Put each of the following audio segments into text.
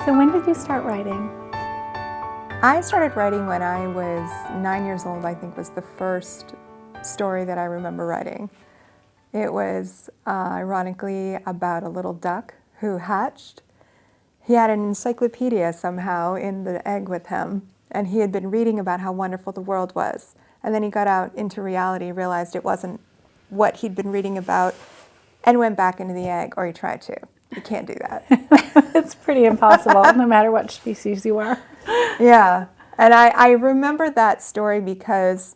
So when did you start writing? I started writing when I was 9 years old, I think was the first story that I remember writing. It was ironically about a little duck who hatched. He had an encyclopedia somehow in the egg with him, and he had been reading about how wonderful the world was. And then he got out into reality, realized it wasn't what he'd been reading about, and went back into the egg, or he tried to. You can't do that. It's pretty impossible, no matter what species you are. Yeah, and I remember that story because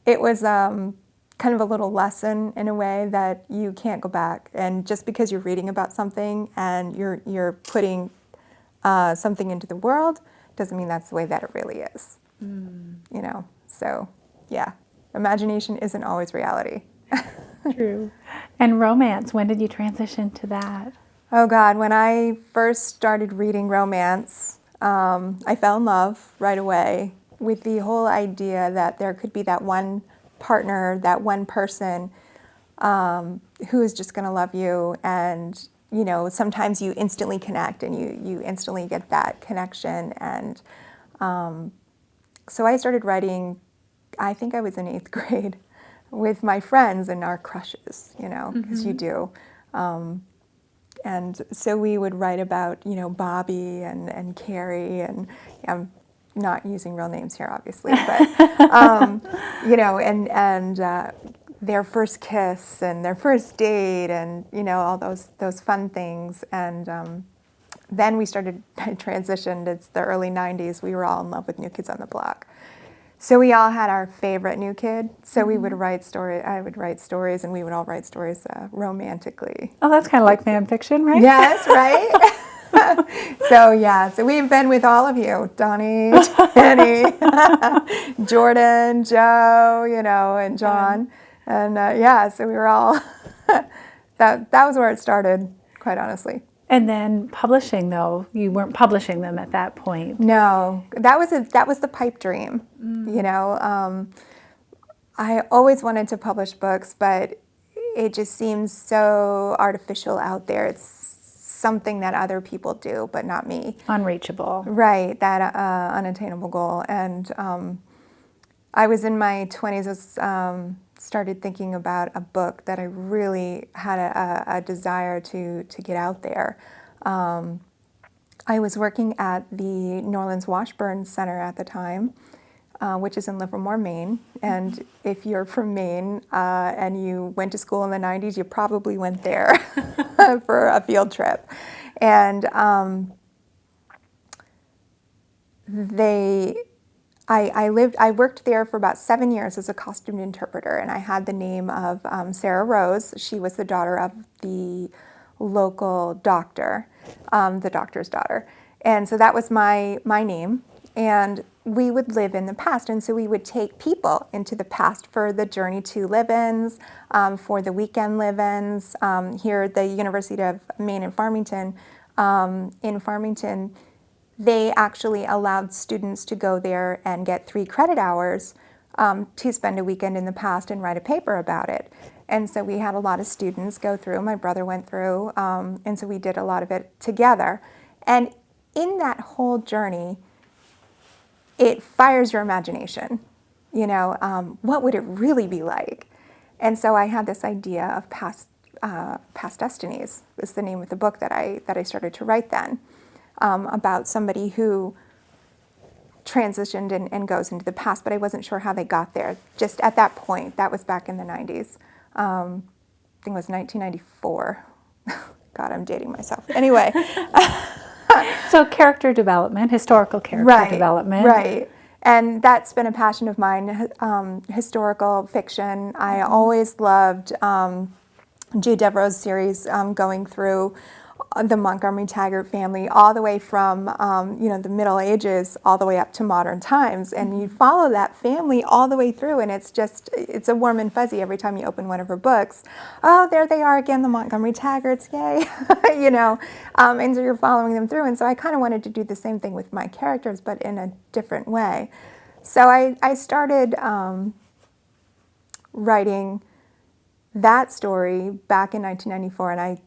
it was kind of a little lesson in a way that you can't go back. And just because you're reading about something and you're putting something into the world doesn't mean that's the way that it really is. You know, so yeah, imagination isn't always reality. True. And romance, when did you transition to that? Oh God, when I first started reading romance, I fell in love right away with the whole idea that there could be that one partner, that one person who is just going to love you. And, you know, sometimes you instantly connect and you instantly get that connection. And so I started writing, I think I was in 8th grade, with my friends and our crushes, you know, because you do. And so we would write about, you know, Bobby and Carrie, and I'm not using real names here, obviously, but, you know, and their first kiss and their first date and, you know, all those fun things. And then we started, transitioned, it's the early 90s, we were all in love with New Kids on the Block. So we all had our favorite new kid. So we would write stories. I would write stories, and we would all write stories romantically. Oh, that's kind of like fan fiction, right? Yes, right. So yeah, so we've been with all of you, Donnie, Jenny, Jordan, Joe, you know, and John, and yeah. So we were all. that was where it started, quite honestly. And then publishing, though, you weren't publishing them at that point. No, that was the pipe dream. You know, I always wanted to publish books, but it just seems so artificial out there. It's something that other people do, but not me. Unreachable. Right, that unattainable goal. And I was in my 20s. Started thinking about a book that I really had a desire to get out there. I was working at the New Orleans Washburn Center at the time, which is in Livermore, Maine. And if you're from Maine and you went to school in the 90s, you probably went there for a field trip. And I worked there for about 7 years as a costume interpreter, and I had the name of Sarah Rose. She was the daughter of the local doctor, the doctor's daughter. And so that was my name. And we would live in the past, and so we would take people into the past for the journey to live-ins, for the weekend live-ins. Here at the University of Maine in Farmington, they actually allowed students to go there and get 3 credit hours to spend a weekend in the past and write a paper about it. And so we had a lot of students go through. My brother went through, and so we did a lot of it together. And in that whole journey, it fires your imagination. You know, what would it really be like? And so I had this idea of Past Destinies is the name of the book that I started to write then. About somebody who transitioned and goes into the past, but I wasn't sure how they got there. Just at that point, that was back in the 90s. I think it was 1994. God, I'm dating myself. Anyway. So character development, historical character development. Right. And that's been a passion of mine, historical fiction. I always loved G. Devereaux's series going through the Montgomery Taggart family, all the way from you know, the Middle Ages all the way up to modern times, and you follow that family all the way through, and it's a warm and fuzzy every time you open one of her books. Oh, there they are again, the Montgomery Taggarts, yay! You know, and so you're following them through, and so I kind of wanted to do the same thing with my characters, but in a different way. So I started writing that story back in 1994, and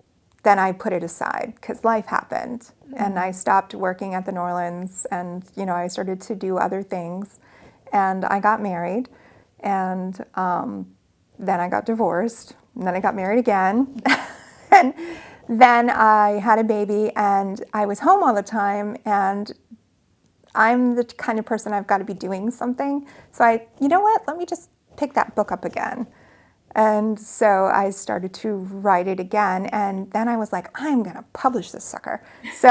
then I put it aside because life happened, and I stopped working at the Norlands, and I started to do other things, and I got married, and then I got divorced, and then I got married again, and then I had a baby, and I was home all the time, and I'm the kind of person I've got to be doing something. So you know what? Let me just pick that book up again. And so I started to write it again. And then I was like, I'm going to publish this sucker. So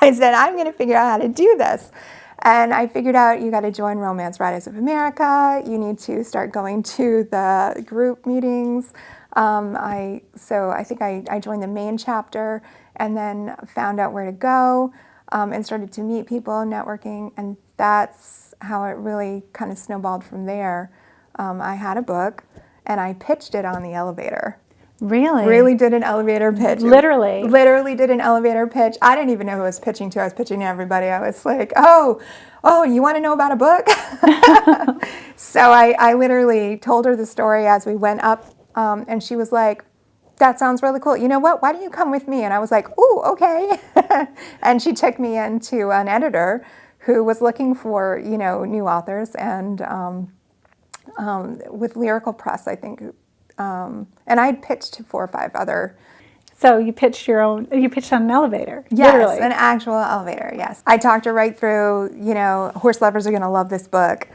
I said, I'm going to figure out how to do this. And I figured out you got to join Romance Writers of America. You need to start going to the group meetings. So I think I joined the main chapter and then found out where to go. And started to meet people, networking, and that's how it really kind of snowballed from there. I had a book, and I pitched it on the elevator. Really? Really did an elevator pitch. Literally? Literally did an elevator pitch. I didn't even know who I was pitching to. I was pitching to everybody. I was like, oh, you want to know about a book? So I literally told her the story as we went up, and she was like, that sounds really cool. You know what? Why don't you come with me? And I was like, ooh, okay. And she took me into an editor who was looking for, new authors, and with Lyrical Press, I think. And I had pitched to 4 or 5 other. So you pitched on an elevator? Yes, Literally. an actual elevator, yes. I talked her right through, horse lovers are going to love this book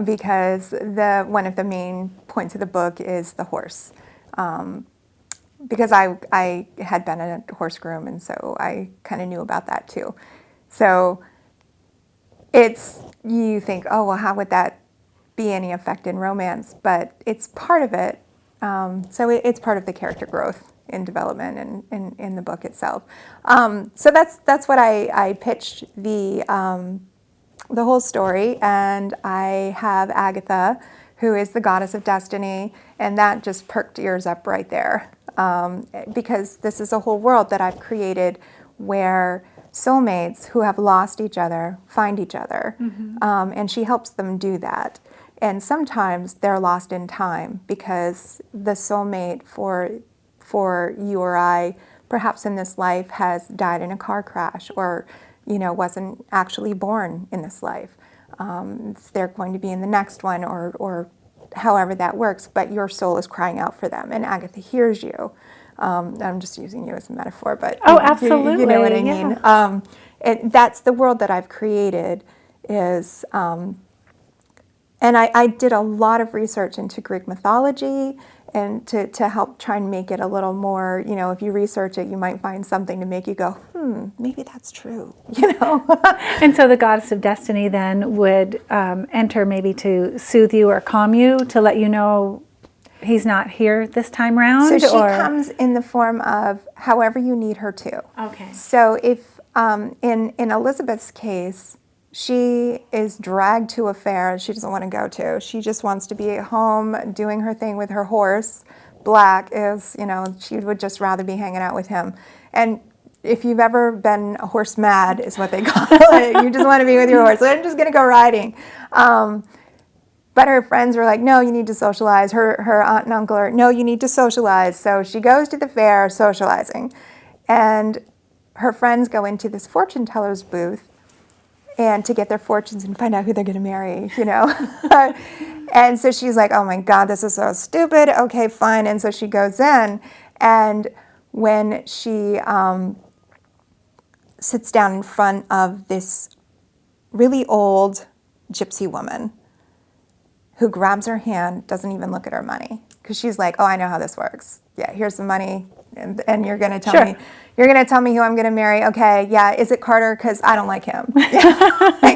because one of the main points of the book is the horse. Because I had been a horse groom, and so I kind of knew about that too. So you think, oh, well, how would that be any effect in romance? But it's part of it. So it's part of the character growth in development and in the book itself. So that's what I pitched the whole story, and I have Agatha, who is the goddess of destiny, and that just perked ears up right there. Because this is a whole world that I've created where soulmates who have lost each other find each other, and she helps them do that. And sometimes they're lost in time because the soulmate for you or I, perhaps in this life, has died in a car crash or wasn't actually born in this life. They're going to be in the next one or however that works, but your soul is crying out for them, and Agatha hears you. I'm just using you as a metaphor, but absolutely, you know what I mean. That's the world that I've created. And I did a lot of research into Greek mythology, and to help try and make it a little more, if you research it, you might find something to make you go, maybe that's true, And so the goddess of destiny then would enter maybe to soothe you or calm you, to let you know he's not here this time around? So she comes in the form of however you need her to. Okay. So if, in Elizabeth's case, she is dragged to a fair she doesn't want to go to. She just wants to be at home doing her thing with her horse. Black is, she would just rather be hanging out with him. And if you've ever been horse mad, is what they call it. You just want to be with your horse. So I'm just going to go riding. But her friends were like, no, you need to socialize. Her aunt and uncle are, no, you need to socialize. So she goes to the fair socializing. And her friends go into this fortune teller's booth and to get their fortunes and find out who they're going to marry, And so she's like, oh my God, this is so stupid. Okay, fine. And so she goes in, and when she sits down in front of this really old gypsy woman who grabs her hand, doesn't even look at her money, because she's like, oh, I know how this works. Yeah, here's the money, and you're going to tell me. You're going to tell me who I'm going to marry. Okay, yeah, is it Carter? Because I don't like him.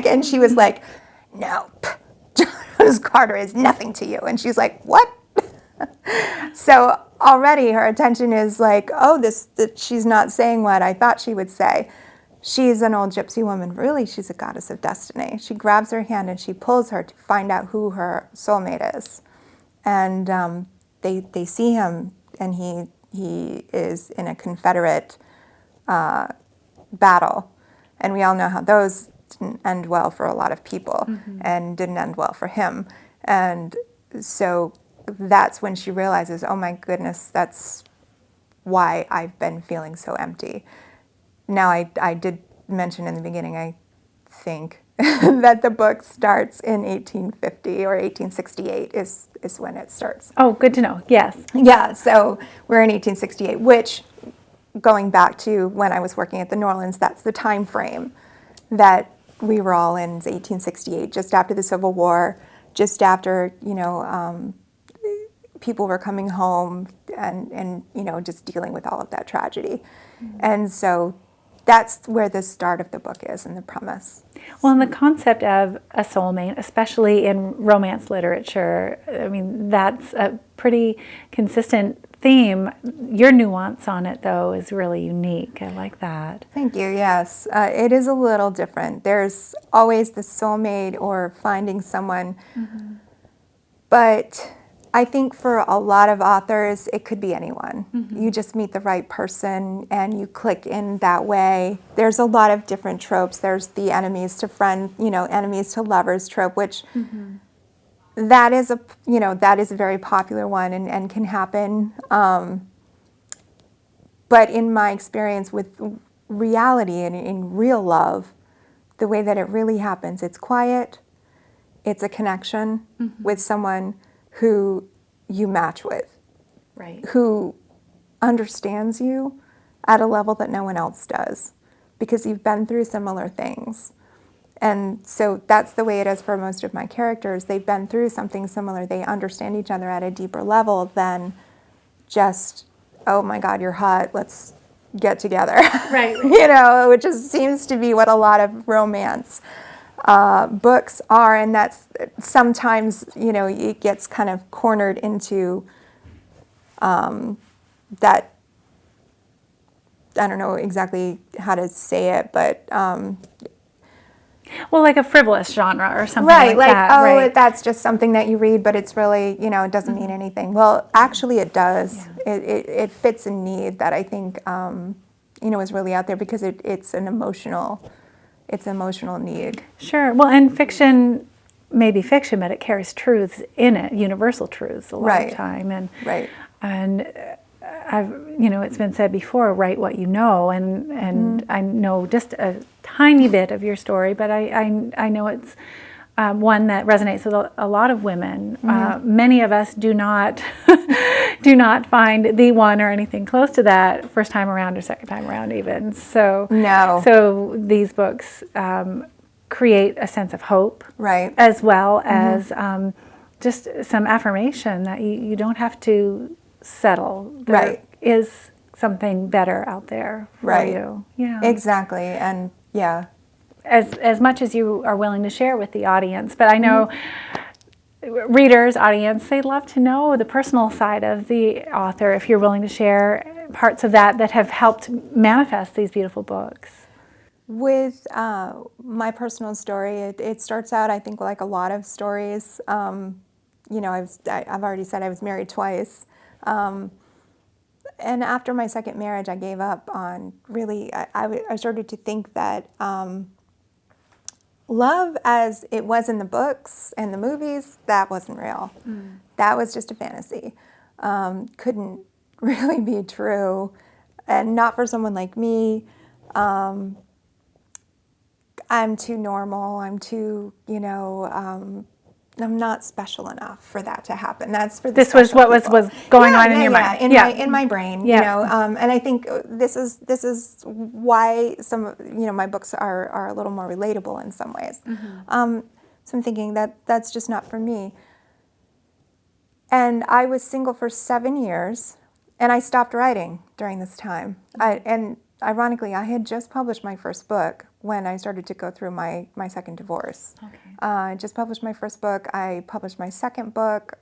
And she was like, nope, Carter is nothing to you. And she's like, what? So already her attention is like, oh, that she's not saying what I thought she would say. She's an old gypsy woman. Really, she's a goddess of destiny. She grabs her hand and she pulls her to find out who her soulmate is. And they see him, and he is in a Confederate battle. And we all know how those didn't end well for a lot of people, and didn't end well for him. And so that's when she realizes, oh my goodness, that's why I've been feeling so empty. Now, I did mention in the beginning, I think, that the book starts in 1850 or 1868 is when it starts. Oh, good to know. Yes. Yeah, so we're in 1868, which, going back to when I was working at the New Orleans, that's the time frame that we were all in, is 1868, just after the Civil War, just after, people were coming home and just dealing with all of that tragedy. Mm-hmm. And so that's where the start of the book is, and the premise. Well, and the concept of a soulmate, especially in romance literature, I mean, that's a pretty consistent theme. Your nuance on it, though, is really unique. I like that. Thank you, yes. It is a little different. There's always the soulmate or finding someone, mm-hmm. but I think for a lot of authors, it could be anyone. Mm-hmm. You just meet the right person and you click in that way. There's a lot of different tropes. There's the enemies to friend, enemies to lovers trope, which mm-hmm. that is a very popular one and can happen. But in my experience with reality and in real love, the way that it really happens, it's quiet. It's a connection mm-hmm. with someone who you match with, right? Who understands you at a level that no one else does, because you've been through similar things. And so that's the way it is for most of my characters. They've been through something similar. They understand each other at a deeper level than just, oh my God, you're hot, let's get together. Right. Which seems to be what a lot of romance books are, and that's sometimes, it gets kind of cornered into that, I don't know exactly how to say it, but well, like a frivolous genre or something right, like that. Right. That's just something that you read, but it's really, it doesn't mean anything. Well, actually it does. Yeah. It fits a need that I think, is really out there, because it's an emotional need. Sure. Well, and fiction may be fiction, but it carries truths in it, universal truths a lot right. of time. And right. And I've, it's been said before, write what you know, and mm-hmm. I know just a tiny bit of your story, but I know it's one that resonates with a lot of women. Mm-hmm. Many of us do not find the one or anything close to that first time around or second time around even. So no. So these books create a sense of hope, right, as well mm-hmm. as just some affirmation that you don't have to settle. There right. is something better out there for right. you. Yeah. Exactly. And yeah. As much as you are willing to share with the audience. But I know readers, audience, they love to know the personal side of the author, if you're willing to share parts of that have helped manifest these beautiful books. With my personal story, it starts out, I think, like a lot of stories. I've already said I was married twice. And after my second marriage, I gave up on really, I started to think that love as it was in the books and the movies, that wasn't real. Mm. That was just a fantasy. Couldn't really be true. And not for someone like me. I'm too normal. I'm too, I'm not special enough for that to happen. That's for the This was what was going on in your mind. In my brain, and I think this is why some of my books are a little more relatable in some ways. Mm-hmm. So I'm thinking that's just not for me. And I was single for 7 years, and I stopped writing during this time. Mm-hmm. And ironically, I had just published my first book when I started to go through my second divorce. Okay. I just published my first book. I published my second book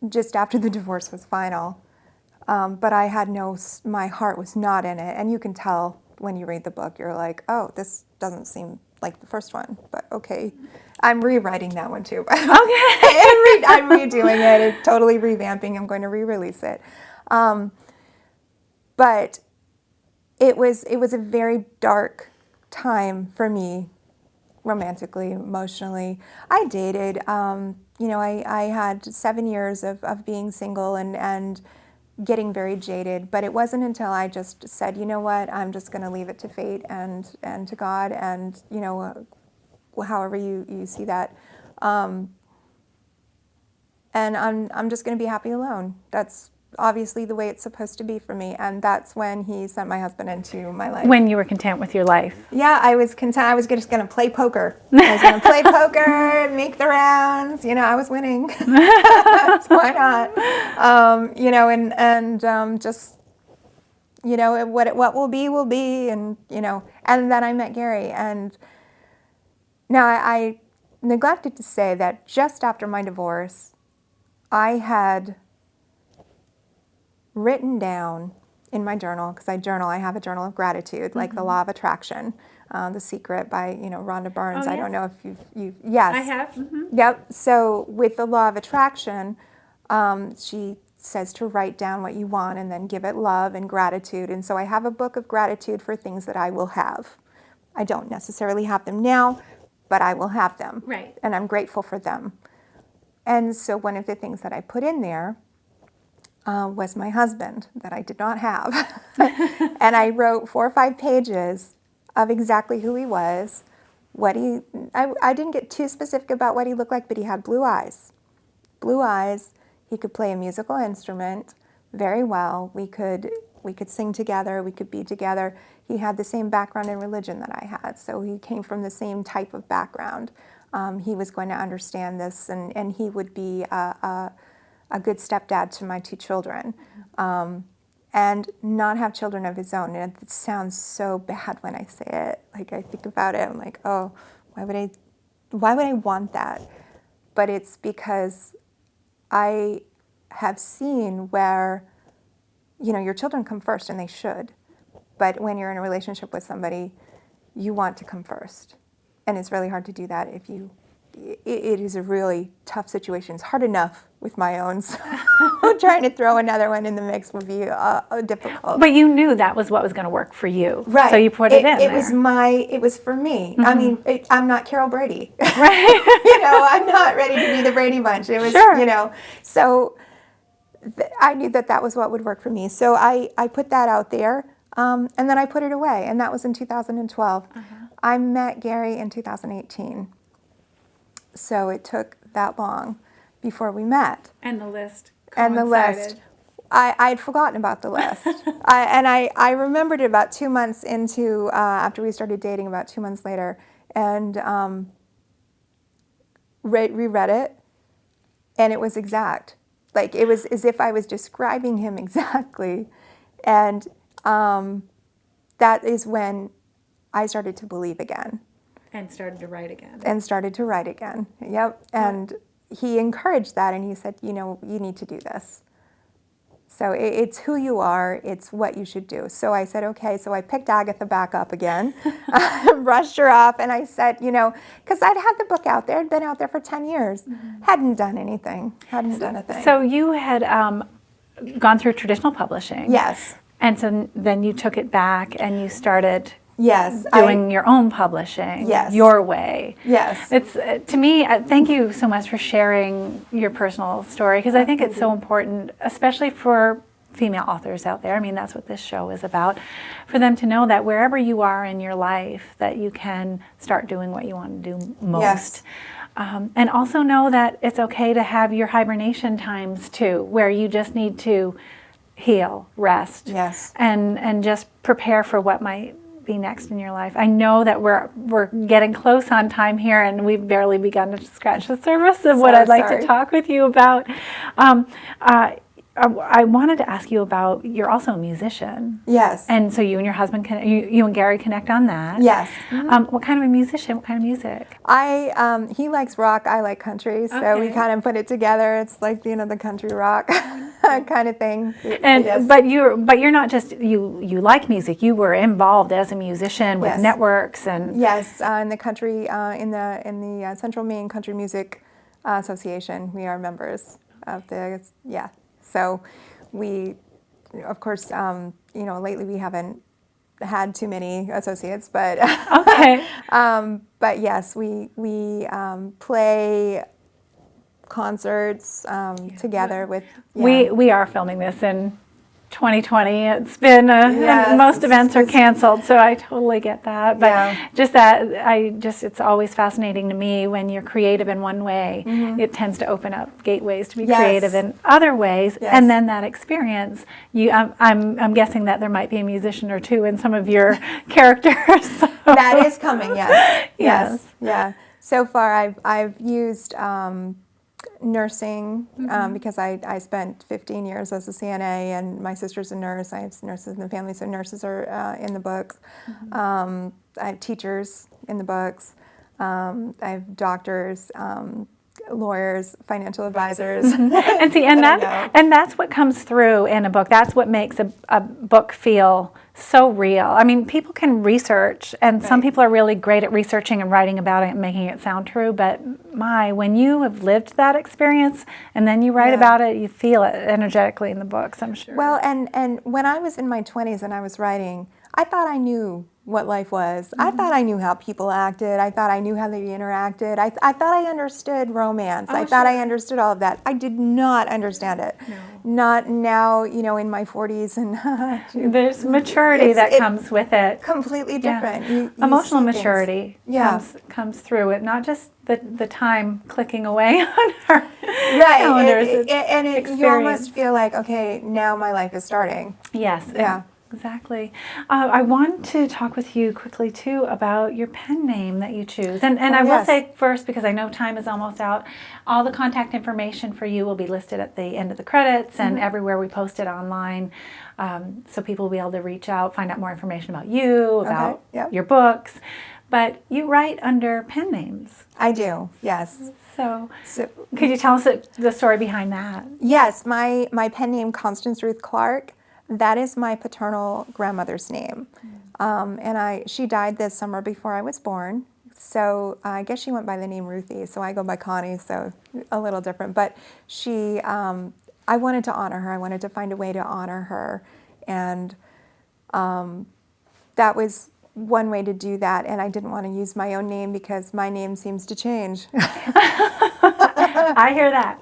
just after the divorce was final. But I had my heart was not in it. And you can tell when you read the book, you're like, oh, this doesn't seem like the first one, but okay. I'm rewriting that one too. Okay. I'm redoing it, totally revamping. I'm going to re-release it. But it was a very dark time for me, romantically, emotionally. I dated I had 7 years of being single and getting very jaded, but it wasn't until I just said, you know what, I'm just going to leave it to fate and to God, and however you see that, and I'm just going to be happy alone. That's obviously the way it's supposed to be for me, and that's when He sent my husband into my life. When you were content with your life. Yeah, I was content. I was just going to play poker. I was going to play poker, make the rounds. I was winning. So why not? Just what will be, and and then I met Gary, and now I neglected to say that just after my divorce, I had written down in my journal, because I have a journal of gratitude, like The Law of Attraction, The Secret by Rhonda Barnes. Oh, I yes. don't know if you've yes. I have. Mm-hmm. Yep. So with the Law of Attraction, she says to write down what you want and then give it love and gratitude. And so I have a book of gratitude for things that I will have. I don't necessarily have them now, but I will have them. Right. And I'm grateful for them. And so one of the things that I put in there was my husband, that I did not have. And I wrote 4 or 5 pages of exactly who he was, I didn't get too specific about what he looked like, but he had blue eyes. Blue eyes, he could play a musical instrument very well. We could sing together, we could be together. He had the same background in religion that I had, so he came from the same type of background. He was going to understand this, and he would be a good stepdad to my 2 children, and not have children of his own. And it sounds so bad when I say it. Like, I think about it, I'm like, oh, why would I want that? But it's because I have seen where, your children come first, and they should. But when you're in a relationship with somebody, you want to come first. And it's really hard to do that if it is a really tough situation. It's hard enough with my own, so trying to throw another one in the mix would be difficult. But you knew that was what was going to work for you. Right. So you put it in It there. it was for me. Mm-hmm. I mean, I'm not Carol Brady. Right. I'm not ready to be the Brady Bunch. It was, Sure. So I knew that was what would work for me. So I put that out there, and then I put it away, and that was in 2012. I met Gary in 2018. So it took that long before we met. And the list And the list. I had forgotten about the list. I remembered it about 2 months into, after we started dating, about 2 months later, and reread it, and it was exact. Like, it was as if I was describing him exactly. And that is when I started to believe again. And started to write again. Yep. And he encouraged that, and he said, you need to do this. So it's who you are, it's what you should do. So I said, okay. So I picked Agatha back up again, brushed her off, and I said, because I'd had the book out there, it'd been out there for 10 years, hadn't done anything, hadn't done a thing. So you had gone through traditional publishing. Yes. And so then you took it back and you started Yes, doing your own publishing, Yes. your way. Yes. It's to me, thank you so much for sharing your personal story, because I think it's so important, especially for female authors out there. I mean, that's what this show is about, for them to know that wherever you are in your life, that you can start doing what you want to do most. Yes. And also know that it's okay to have your hibernation times too, where you just need to heal, rest, Yes. and just prepare for what might be next in your life. I know that we're getting close on time here, and we've barely begun to scratch the surface of what I'd like to talk with you about. I wanted to ask you about, you're also a musician. Yes. And so you and your husband, you and Gary connect on that. Yes. What kind of a musician? What kind of music? He likes rock, I like country, so we kind of put it together. It's like, the country rock kind of thing. And yes. but you're not just you like music. You were involved as a musician with Yes. networks and Yes, in the country, in the Central Maine Country Music Association, we are members of the So we, of course, lately we haven't had too many associates, but okay. but yes, we play concerts together with. We are filming this in 2020. It's been Yes, most events are canceled, so I totally get that. But it's always fascinating to me when you're creative in one way, it tends to open up gateways to be creative in other ways, and then that experience. I'm guessing that there might be a musician or two in some of your characters. So. That is coming. Yes. Yes. Yeah. So far, I've used nursing because I spent 15 years as a CNA, and my sister's a nurse. I have nurses in the family, so nurses are in the books. I have teachers in the books. I have doctors, lawyers, financial advisors. And see, and that's what comes through in a book. That's what makes a book feel so real. I mean, people can research, and some people are really great at researching and writing about it and making it sound true, but when you have lived that experience and then you write about it, you feel it energetically in the books, I'm sure. Well, and when I was in my 20s and I was writing, I thought I knew what life was. I thought I knew how people acted. I thought I knew how they interacted. I thought I understood romance. I thought I understood all of that. I did not understand it. No. Not now, in my 40s. And there's maturity that comes with it. Completely different. You Emotional see maturity comes through it, not just the time clicking away on our calendars. You almost feel like, okay, now my life is starting. Yes. Yeah. Exactly. I want to talk with you quickly, too, about your pen name that you choose. And I will say first, because I know time is almost out, all the contact information for you will be listed at the end of the credits and everywhere we post it online. So people will be able to reach out, find out more information about you, about your books. But you write under pen names. I do, yes. So could you tell us the story behind that? Yes, my pen name, Constance Ruth Clark, that is my paternal grandmother's name. And she died this summer before I was born. So I guess she went by the name Ruthie. So I go by Connie, so a little different. But I wanted to honor her. I wanted to find a way to honor her. And that was one way to do that. And I didn't want to use my own name because my name seems to change. I hear that.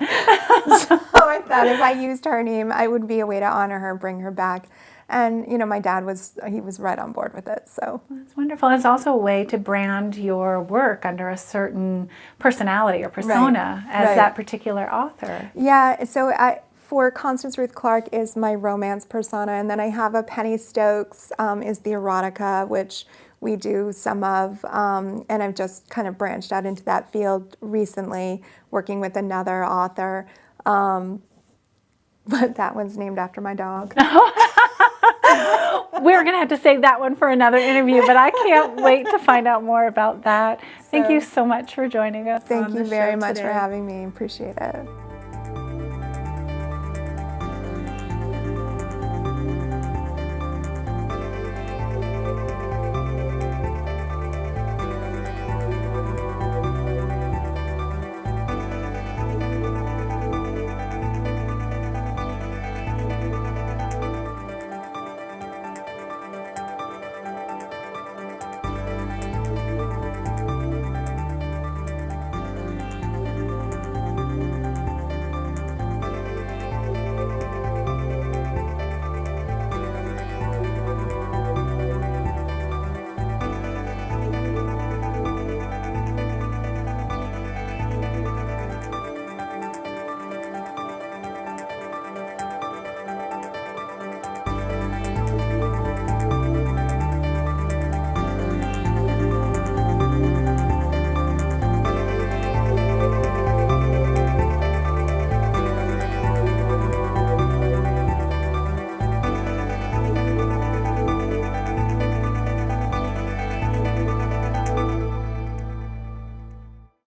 So I thought if I used her name, it would be a way to honor her, bring her back. And, my dad was right on board with it. So that's wonderful. It's also a way to brand your work under a certain personality or persona as that particular author. Yeah. So for Constance Ruth Clark is my romance persona. And then I have a Penny Stokes is the erotica, which we do some of, and I've just kind of branched out into that field recently, working with another author. But that one's named after my dog. We're going to have to save that one for another interview, but I can't wait to find out more about that. Thank you so much for joining us. Thank you very much for having me. Appreciate it.